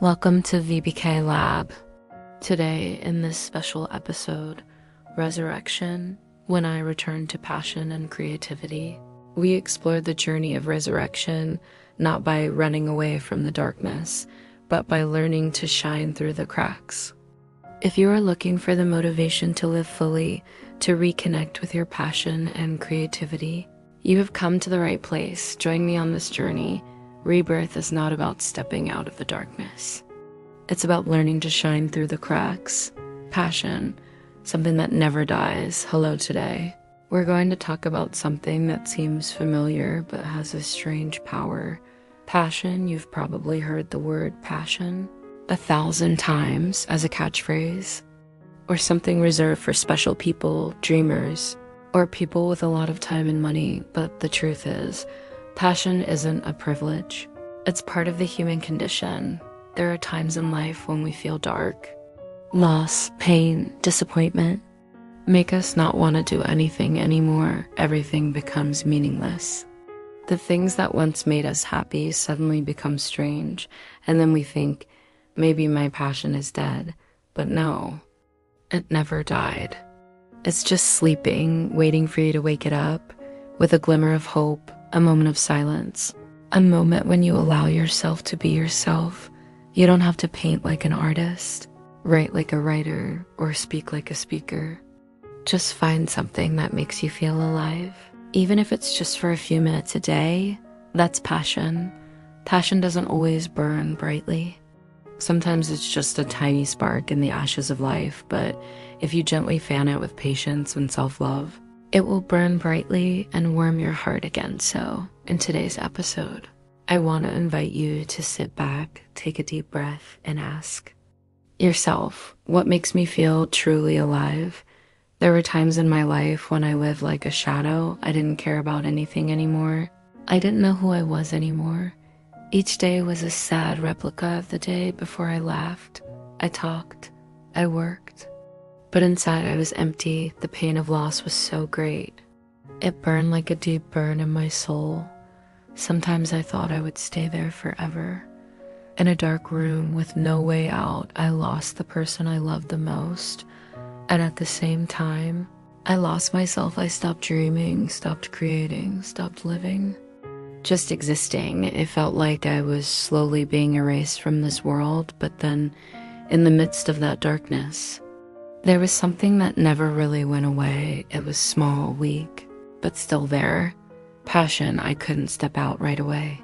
Welcome to VBK Lab. Today, in this special episode, Resurrection, when I return to passion and creativity, we explore the journey of resurrection, not by running away from the darkness, but by learning to shine through the cracks. If you are looking for the motivation to live fully, to reconnect with your passion and creativity, you have come to the right place. Join me on this journey. Rebirth is not about stepping out of the darkness. It's about learning to shine through the cracks. Passion, something that never dies. Hello today. We're going to talk about something that seems familiar but has a strange power. Passion, you've probably heard the word passion 1,000 times as a catchphrase, or something reserved for special people, dreamers, or people with a lot of time and money. But the truth is, passion isn't a privilege. It's part of the human condition. There are times in life when we feel dark. Loss, pain, disappointment make us not want to do anything anymore. Everything becomes meaningless. The things that once made us happy suddenly become strange, and then we think, maybe my passion is dead. But no, it never died. It's just sleeping, waiting for you to wake it up with a glimmer of hope. A moment of silence, a moment when you allow yourself to be yourself. You don't have to paint like an artist, write like a writer, or speak like a speaker. Just find something that makes you feel alive. Even if it's just for a few minutes a day, that's passion. Passion doesn't always burn brightly. Sometimes it's just a tiny spark in the ashes of life, but if you gently fan it with patience and self-love, it will burn brightly and warm your heart again. So, in today's episode, I want to invite you to sit back, take a deep breath, and ask yourself, what makes me feel truly alive? There were times in my life when I lived like a shadow. I didn't care about anything anymore. I didn't know who I was anymore. Each day was a sad replica of the day before. I laughed, I talked, I worked. But inside I was empty. The pain of loss was so great. It burned like a deep burn in my soul. Sometimes I thought I would stay there forever. In a dark room with no way out, I lost the person I loved the most. And at the same time, I lost myself. I stopped dreaming, stopped creating, stopped living. Just existing. It felt like I was slowly being erased from this world. But then, in the midst of that darkness, there was something that never really went away. It was small, weak, but still there. Passion. I couldn't step out right away.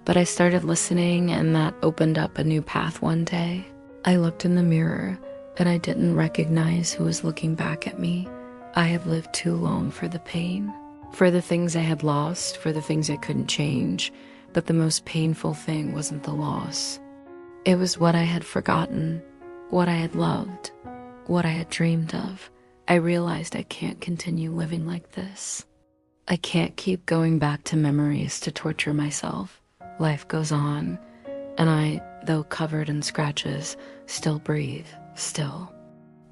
But I started listening, and that opened up a new path one day. I looked in the mirror, and I didn't recognize who was looking back at me. I had lived too long for the pain, for the things I had lost, for the things I couldn't change. But the most painful thing wasn't the loss. It was what I had forgotten, what I had loved, what I had dreamed of. I realized I can't continue living like this. I can't keep going back to memories to torture myself. Life goes on, and I, though covered in scratches, still breathe, still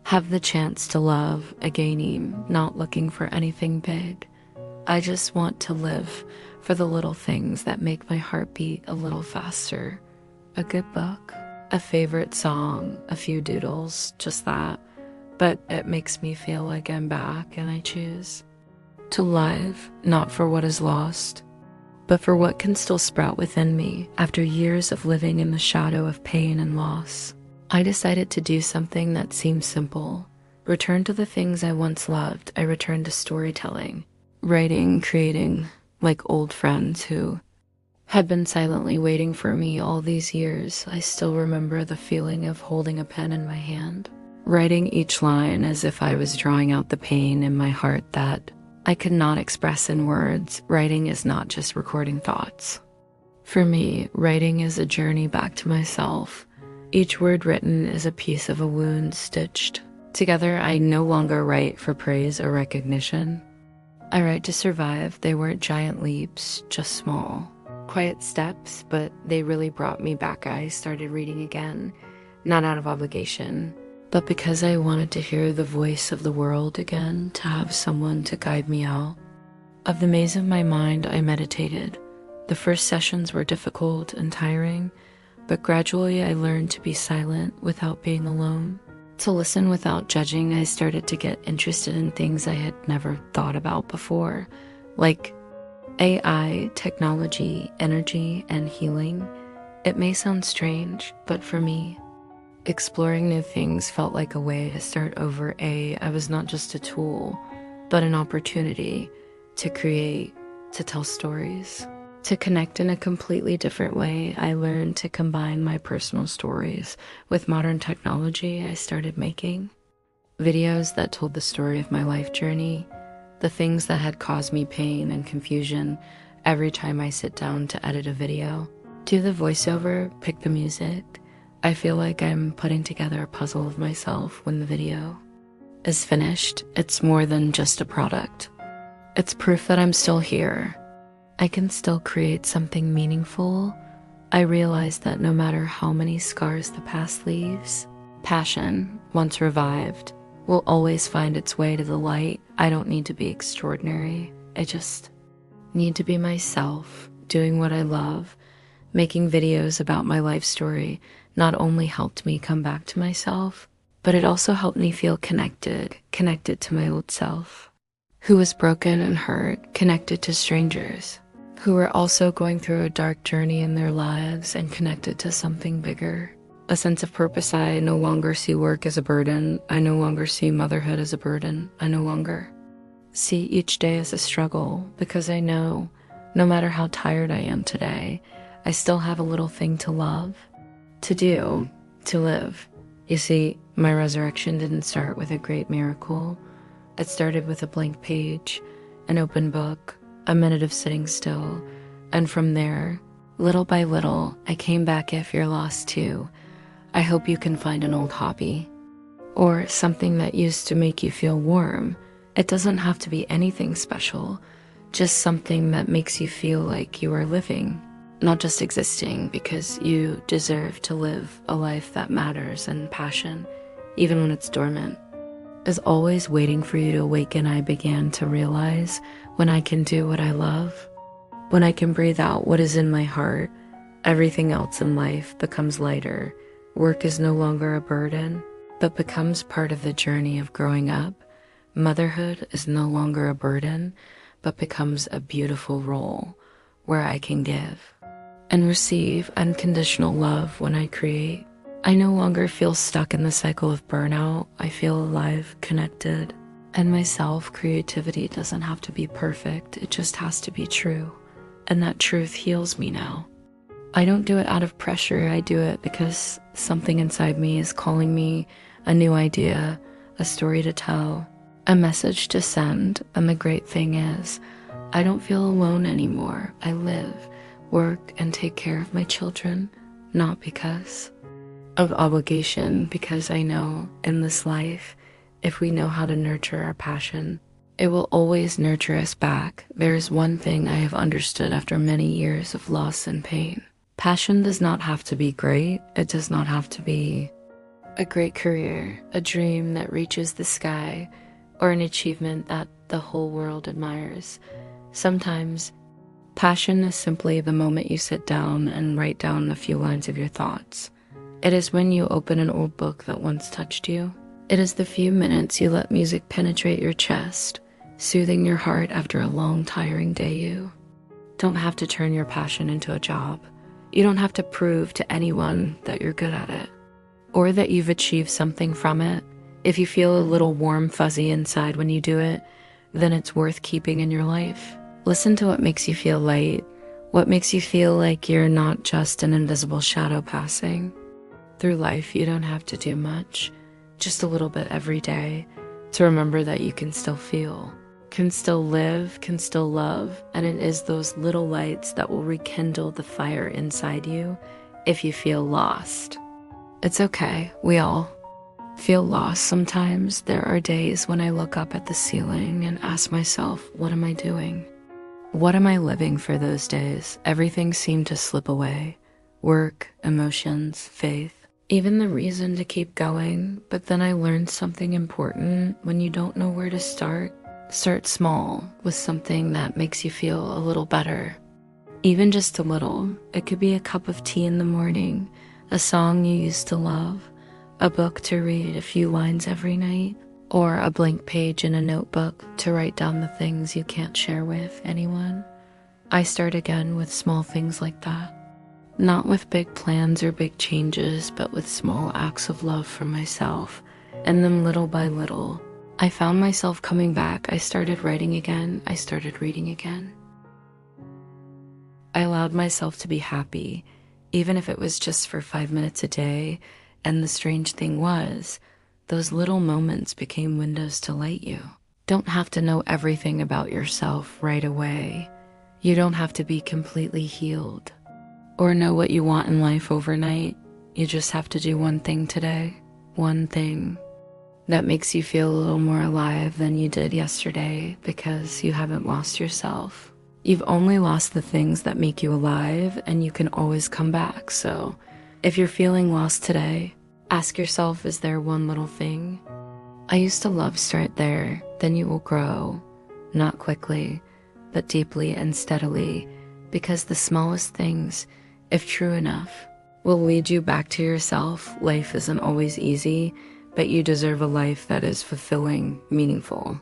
have the chance to love again, not looking for anything big. I just want to live for the little things that make my heart beat a little faster. A good book, a favorite song, a few doodles, just that. But it makes me feel like I'm back, and I choose to live, not for what is lost, but for what can still sprout within me after years of living in the shadow of pain and loss. I decided to do something that seemed simple. Return to the things I once loved. I returned to storytelling, writing, creating, like old friends who had been silently waiting for me all these years. I still remember the feeling of holding a pen in my hand, writing each line as if I was drawing out the pain in my heart that I could not express in words. Writing is not just recording thoughts. For me, writing is a journey back to myself. Each word written is a piece of a wound stitched together. I no longer write for praise or recognition. I write to survive. They weren't giant leaps, just small, quiet steps, but they really brought me back. I started reading again, not out of obligation, but because I wanted to hear the voice of the world again, to have someone to guide me out. Of the maze of my mind, I meditated. The first sessions were difficult and tiring, but gradually I learned to be silent without being alone. To listen without judging, I started to get interested in things I had never thought about before, like AI, technology, energy, and healing. It may sound strange, but for me, exploring new things felt like a way to start over. I was not just a tool, but an opportunity to create, to tell stories, to connect in a completely different way. I learned to combine my personal stories with modern technology. I started making videos that told the story of my life journey, the things that had caused me pain and confusion every time I sit down to edit a video. Do the voiceover, pick the music. I feel like I'm putting together a puzzle of myself when the video is finished. It's more than just a product. It's proof that I'm still here. I can still create something meaningful. I realize that no matter how many scars the past leaves, passion, once revived, will always find its way to the light. I don't need to be extraordinary. I just need to be myself, doing what I love. Making videos about my life story not only helped me come back to myself, but it also helped me feel connected to my old self, who was broken and hurt, connected to strangers, who were also going through a dark journey in their lives and connected to something bigger. A sense of purpose. I no longer see work as a burden. I no longer see motherhood as a burden. I no longer see each day as a struggle, because I know no matter how tired I am today, I still have a little thing to love, to do, to live. You see, my resurrection didn't start with a great miracle. It started with a blank page, an open book, a minute of sitting still, and from there, little by little, I came back. If you're lost too, I hope you can find an old hobby, or something that used to make you feel warm. It doesn't have to be anything special, just something that makes you feel like you are living, not just existing, because you deserve to live a life that matters. And passion, even when it's dormant, is always waiting for you to awaken. I began to realize when I can do what I love, when I can breathe out what is in my heart, everything else in life becomes lighter. Work is no longer a burden, but becomes part of the journey of growing up. Motherhood is no longer a burden, but becomes a beautiful role where I can give and receive unconditional love when I create. I no longer feel stuck in the cycle of burnout. I feel alive, connected, and myself. Creativity doesn't have to be perfect. It just has to be true. And that truth heals me now. I don't do it out of pressure. I do it because something inside me is calling me a new idea, a story to tell, a message to send. And the great thing is, I don't feel alone anymore. I live, work, and take care of my children, not because of obligation, because I know in this life, if we know how to nurture our passion, it will always nurture us back. There is one thing I have understood after many years of loss and pain. Passion does not have to be great. It does not have to be a great career, a dream that reaches the sky, or an achievement that the whole world admires. Sometimes passion is simply the moment you sit down and write down a few lines of your thoughts. It is when you open an old book that once touched you. It is the few minutes you let music penetrate your chest, soothing your heart after a long, tiring day. You don't have to turn your passion into a job. You don't have to prove to anyone that you're good at it, or that you've achieved something from it. If you feel a little warm, fuzzy inside when you do it, then it's worth keeping in your life. Listen to what makes you feel light, what makes you feel like you're not just an invisible shadow passing through life. You don't have to do much, just a little bit every day, to remember that you can still feel, can still live, can still love. And it is those little lights that will rekindle the fire inside you if you feel lost. It's okay. We all feel lost sometimes. There are days when I look up at the ceiling and ask myself, what am I doing? What am I living for those days? Everything seemed to slip away. Work, emotions, faith, even the reason to keep going. But then I learned something important. When you don't know where to start small with something that makes you feel a little better. Even just a little. It could be a cup of tea in the morning, a song you used to love, a book to read a few lines every night, or a blank page in a notebook to write down the things you can't share with anyone. I start again with small things like that. Not with big plans or big changes, but with small acts of love for myself. And then little by little, I found myself coming back. I started writing again. I started reading again. I allowed myself to be happy, even if it was just for 5 minutes a day. And the strange thing was, those little moments became windows to light you. Don't have to know everything about yourself right away. You don't have to be completely healed or know what you want in life overnight. You just have to do one thing today, one thing that makes you feel a little more alive than you did yesterday, because you haven't lost yourself. You've only lost the things that make you alive, and you can always come back. So if you're feeling lost today, ask yourself, is there one little thing? I used to love start there, then you will grow, not quickly, but deeply and steadily, because the smallest things, if true enough, will lead you back to yourself. Life isn't always easy, but you deserve a life that is fulfilling, meaningful.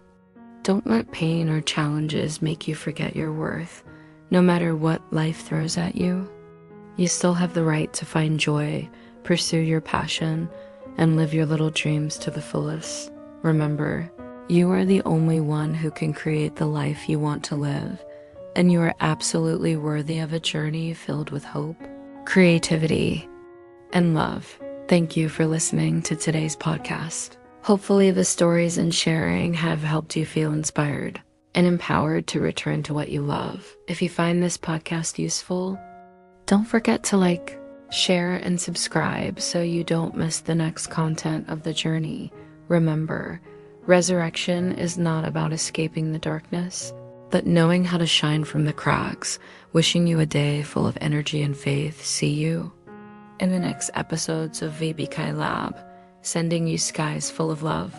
Don't let pain or challenges make you forget your worth. No matter what life throws at you, you still have the right to find joy, pursue your passion, and live your little dreams to the fullest. Remember, you are the only one who can create the life you want to live, and you are absolutely worthy of a journey filled with hope, creativity, and love. Thank you for listening to today's podcast. Hopefully the stories and sharing have helped you feel inspired and empowered to return to what you love. If you find this podcast useful, don't forget to share, and subscribe so you don't miss the next content of the journey. Remember, resurrection is not about escaping the darkness, but knowing how to shine from the cracks. Wishing you a day full of energy and faith. See you in the next episodes of VBK Lab. Sending you skies full of love.